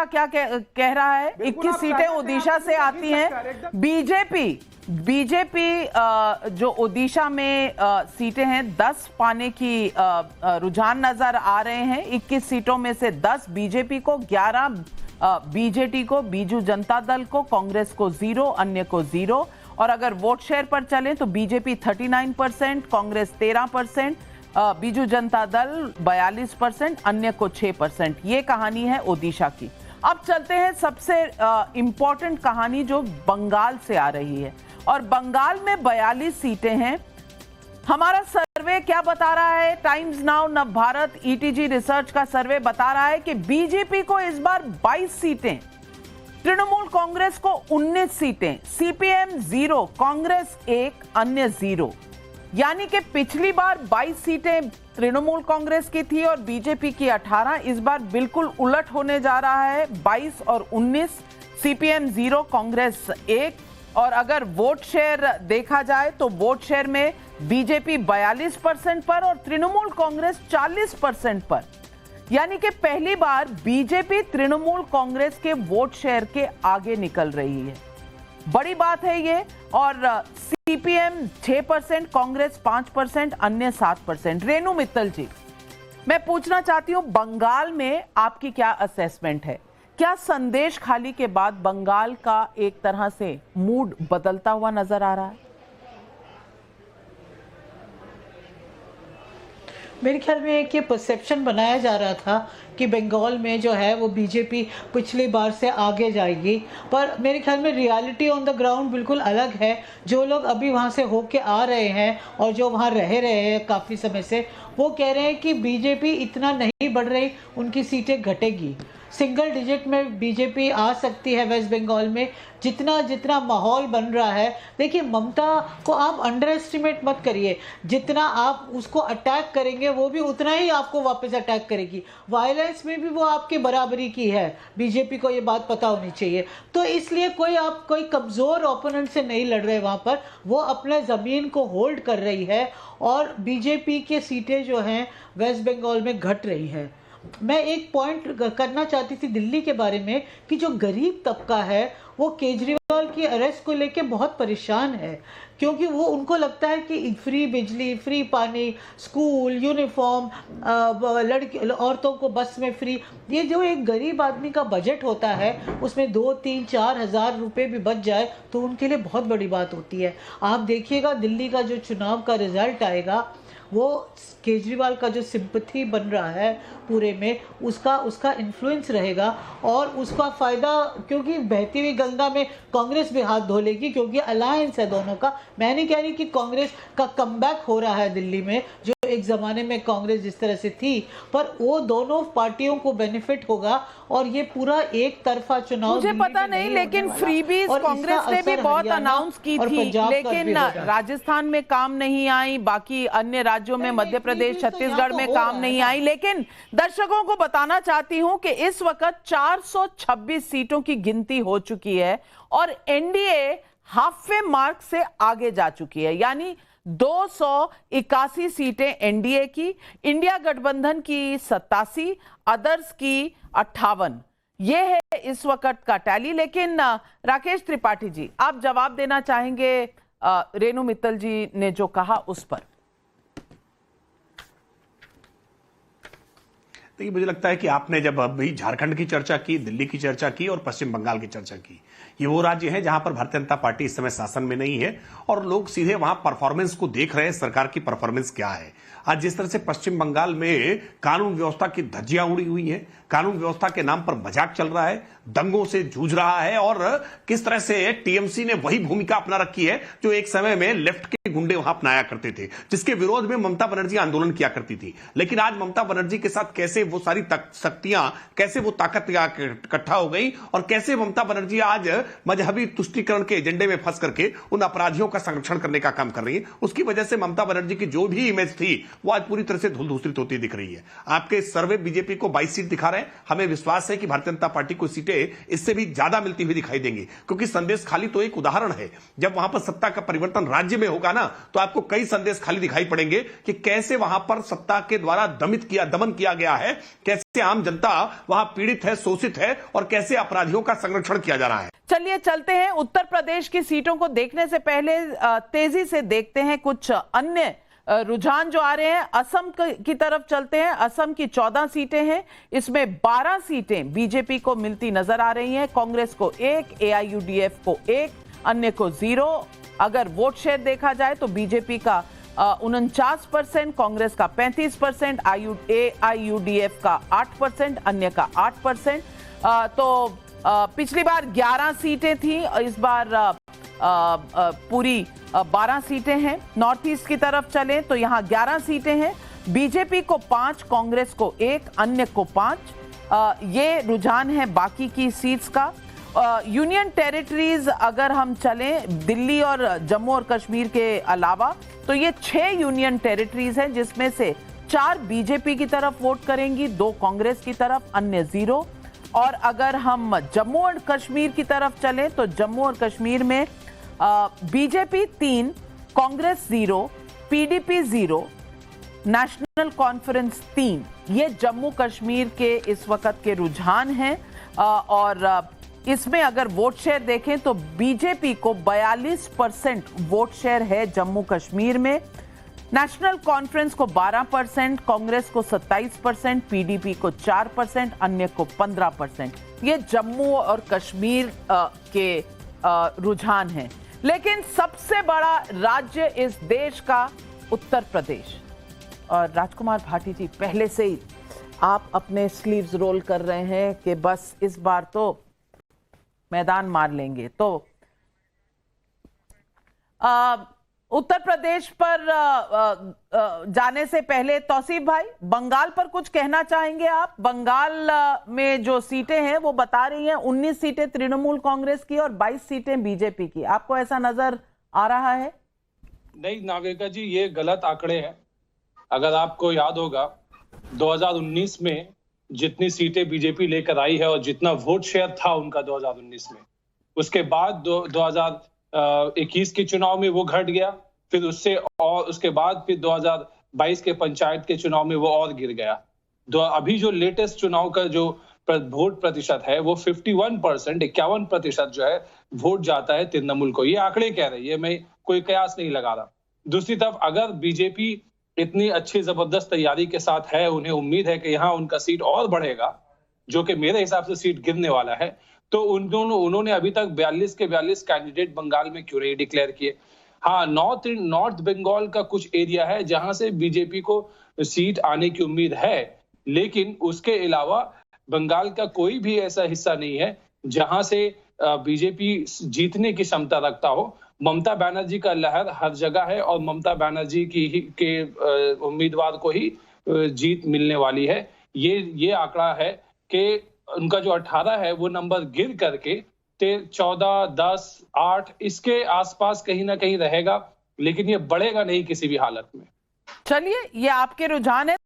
क्या कह रहा है, 21 सीटें ओडिशा से आती हैं। बीजेपी जो ओडिशा में सीटें हैं 10 पाने की रुझान नजर आ रहे हैं। 21 सीटों में से 10 बीजेपी को, 11 बीजेटी को, बीजू जनता दल को, कांग्रेस को 0, अन्य को 0। और अगर वोट शेयर पर चलें तो बीजेपी 39%, कांग्रेस 13%, बीजू जनता दल 42%, अन्य को 6%। ये कहानी है ओडिशा की। अब चलते हैं सबसे इंपॉर्टेंट कहानी जो बंगाल से आ रही है, और बंगाल में 42 सीटें हैं। हमारा सर्वे क्या बता रहा है? Times now, Navbharat, ETG research का सर्वे बता रहा है कि बीजेपी को इस बार 22 सीटें, तृणमूल कांग्रेस को 19 सीटें, सीपीएम 0, कांग्रेस 1, अन्य 0। यानी कि पिछली बार 22 सीटें तृणमूल कांग्रेस की थी और बीजेपी की 18। इस बार बिल्कुल उलट होने जा रहा है, 22 और 19, सीपीएम 0, कांग्रेस 1। और अगर वोट शेयर देखा जाए तो वोट शेयर में बीजेपी 42% पर और तृणमूल कांग्रेस 40% पर। यानी कि पहली बार बीजेपी तृणमूल कांग्रेस के वोट शेयर के आगे निकल रही है। बड़ी बात है ये। और सीपीएम 6%, कांग्रेस 5%, अन्य 7%। रेणु मित्तल जी, मैं पूछना चाहती हूं, बंगाल में आपकी क्या असेसमेंट है? क्या संदेश खाली के बाद बंगाल का एक तरह से मूड बदलता हुआ नजर आ रहा है? मेरे ख्याल में एक ये परसेप्शन बनाया जा रहा था कि बंगाल में जो है वो बीजेपी पिछली बार से आगे जाएगी, पर मेरे ख्याल में रियलिटी ऑन द ग्राउंड बिल्कुल अलग है। जो लोग अभी वहाँ से होके आ रहे हैं और जो वहाँ रह रहे हैं काफ़ी समय से, वो कह रहे हैं कि बीजेपी इतना नहीं बढ़ रही, उनकी सीटें घटेगी। सिंगल डिजिट में बीजेपी आ सकती है वेस्ट बंगाल में, जितना माहौल बन रहा है। देखिए, ममता को आप अंडर एस्टिमेट मत करिए। जितना आप उसको अटैक करेंगे वो भी उतना ही आपको वापस अटैक करेगी। वायलेंस में भी वो आपकी बराबरी की है, बीजेपी को ये बात पता होनी चाहिए। तो इसलिए आप कोई कमज़ोर ओपोनेंट से नहीं लड़ रहे वहाँ पर, वो अपने ज़मीन को होल्ड कर रही है और बीजेपी के सीटें जो हैं वेस्ट बंगाल में घट रही है। मैं एक पॉइंट करना चाहती थी दिल्ली के बारे में कि जो गरीब तबका है वो केजरीवाल की अरेस्ट को लेके बहुत परेशान है, क्योंकि वो उनको लगता है कि फ्री बिजली, फ्री पानी, स्कूल, यूनिफॉर्म, लड़की औरतों को बस में फ्री, ये जो एक गरीब आदमी का बजट होता है उसमें 2, 3, 4 हज़ार रुपये भी बच जाए तो उनके लिए बहुत बड़ी बात होती है। आप देखिएगा दिल्ली का जो चुनाव का रिजल्ट आएगा, वो केजरीवाल का जो सिंपैथी बन रहा है पूरे में, उसका इन्फ्लुएंस रहेगा और उसका फ़ायदा, क्योंकि बहती हुई गंगा में कांग्रेस भी हाथ धो लेगी, क्योंकि अलायंस है दोनों का। मैं नहीं कह रही कि कांग्रेस का कमबैक हो रहा है दिल्ली में, जो एक ज़माने में कांग्रेस जिस तरह से थी, पर वो दोनों पार्टियों को बेनिफिट होगा और ये पूरा एक तरफा चुनाव मुझे पता नहीं, लेकिन फ्रीबीज कांग्रेस ने भी बहुत अनाउंस की थी, लेकिन राजस्थान में काम नहीं आई, बाकी अन्य राज्यों में, मध्य प्रदेश, छत्तीसगढ़ में काम नहीं आई। लेकिन दर्शकों को बताना चाहती हूं कि इस वक्त 426 सीटों की गिनती हो चुकी है और एनडीए हाफ वे मार्क से आगे जा चुकी है। यानी 281 सीटें एनडीए की, इंडिया गठबंधन की 87, अदर्स की 58। ये है इस वक्त का टैली। लेकिन राकेश त्रिपाठी जी, आप जवाब देना चाहेंगे रेणु मित्तल जी ने जो कहा उस पर? देखिए, मुझे लगता है कि आपने जब अभी झारखंड की चर्चा की, दिल्ली की चर्चा की और पश्चिम बंगाल की चर्चा की, ये वो राज्य हैं जहां पर भारतीय जनता पार्टी इस समय शासन में नहीं है और लोग सीधे वहां परफॉर्मेंस को देख रहे हैं, सरकार की परफॉर्मेंस क्या है। आज जिस तरह से पश्चिम बंगाल में कानून व्यवस्था की धज्जियां उड़ी हुई हैं, कानून व्यवस्था के नाम पर मजाक चल रहा है, दंगों से जूझ रहा है, और किस तरह से टीएमसी ने वही भूमिका अपना रखी है जो एक समय में लेफ्ट के गुंडे वहां अपनाया करते थे, जिसके विरोध में ममता बनर्जी आंदोलन किया करती थी। लेकिन आज ममता बनर्जी के साथ कैसे वो सारी शक्तियां, कैसे वो ताकत इकट्ठा हो गई और कैसे ममता बनर्जी आज मजहबी तुष्टीकरण के एजेंडे में फंस करके उन अपराधियों का संरक्षण करने का काम कर रही है। उसकी वजह से ममता बनर्जी की जो भी इमेज थी वो आज पूरी तरह से धूल धूसरित होती दिख रही है। आपके सर्वे बीजेपी को 22 सीट दिखा रहे है, हमें विश्वास है कि भारतीय जनता पार्टी को सीटें इससे भी ज्यादा मिलती हुई दिखाई देंगी, क्योंकि संदेश खाली तो एक उदाहरण है। जब वहां पर सत्ता का परिवर्तन राज्य में होगा ना, तो आपको कई संदेश खाली दिखाई पड़ेंगे कि कैसे वहां पर सत्ता के द्वारा दमन किया गया है, कैसे आम जनता वहां पीड़ित है, शोषित है, और कैसे अपराधियों का संरक्षण किया जा रहा है। चलिए चलते हैं उत्तर प्रदेश की सीटों को देखने से पहले तेजी से देखते हैं कुछ अन्य रुझान जो आ रहे हैं। असम की तरफ चलते हैं। असम की 14 सीटें हैं, इसमें 12 सीटें बीजेपी को मिलती नजर आ रही हैं। कांग्रेस को 1, AIUDF को 1, अन्य को 0। अगर वोट शेयर देखा जाए तो बीजेपी का 49%, कांग्रेस का 35%, AIUDF का 8%, अन्य का 8%। तो पिछली बार 11 सीटें थी, इस बार पूरी 12 सीटें हैं। नॉर्थ ईस्ट की तरफ चलें तो यहां 11 सीटें हैं, बीजेपी को 5, कांग्रेस को 1, अन्य को 5। ये रुझान है बाकी की सीट्स का। यूनियन टेरिटरीज अगर हम चलें दिल्ली और जम्मू और कश्मीर के अलावा, तो ये 6 यूनियन टेरिटरीज हैं, जिसमें से 4 बीजेपी की तरफ वोट करेंगी, 2 कांग्रेस की तरफ, अन्य 0। और अगर हम जम्मू और कश्मीर की तरफ चलें तो जम्मू और कश्मीर में BJP 3, Congress 0, PDP 0, national conference 3। ये जम्मू कश्मीर के इस वक्त के रुझान हैं। और इसमें अगर वोट शेयर देखें तो बीजेपी को 42% वोट शेयर है जम्मू कश्मीर में, नेशनल कॉन्फ्रेंस को 12%, कांग्रेस को 27%, PDP को 4%, अन्य को 15%। ये जम्मू और कश्मीर के रुझान हैं। लेकिन सबसे बड़ा राज्य इस देश का उत्तर प्रदेश। और राजकुमार भाटी जी, पहले से ही आप अपने स्लीव्स रोल कर रहे हैं कि बस इस बार तो मैदान मार लेंगे। तो उत्तर प्रदेश पर जाने से पहले तौसीफ भाई, बंगाल पर कुछ कहना चाहेंगे आप? बंगाल में जो सीटें हैं वो बता रही हैं 19 सीटें तृणमूल कांग्रेस की और 22 सीटें बीजेपी की। आपको ऐसा नजर आ रहा है? नहीं नागरिका जी, ये गलत आंकड़े हैं। अगर आपको याद होगा 2019 में जितनी सीटें बीजेपी लेकर आई है और जितना वोट शेयर था उनका 2019 में, उसके बाद 2021 के चुनाव में वो घट गया, फिर उसके बाद फिर 2022 के पंचायत के चुनाव में वो और गिर गया। अभी जो लेटेस्ट चुनाव का जो वोट प्रतिशत है वो 51%, 51% जो है वोट जाता है तृणमूल को। ये आंकड़े कह रहे हैं, ये मैं कोई कयास नहीं लगा रहा। दूसरी तरफ अगर बीजेपी इतनी अच्छी जबरदस्त तैयारी के साथ है, उन्हें उम्मीद है कि यहाँ उनका सीट और बढ़ेगा, जो कि मेरे हिसाब से सीट गिरने वाला है, तो उन्होंने अभी तक 42 के 42 कैंडिडेट बंगाल में क्यों नहीं डिक्लेयर किए? हाँ, नॉर्थ बंगाल का कुछ एरिया है जहां से बीजेपी को सीट आने की उम्मीद है, लेकिन उसके अलावा बंगाल का कोई भी ऐसा हिस्सा नहीं है जहां से बीजेपी जीतने की क्षमता रखता हो। ममता बनर्जी का लहर हर जगह है और ममता बनर्जी के उम्मीदवार को ही जीत मिलने वाली है। ये आंकड़ा है कि उनका जो 18 है वो नंबर गिर करके 14, 10, 8 इसके आसपास कहीं ना कहीं रहेगा, लेकिन ये बढ़ेगा नहीं किसी भी हालत में। चलिए, ये आपके रुझान है।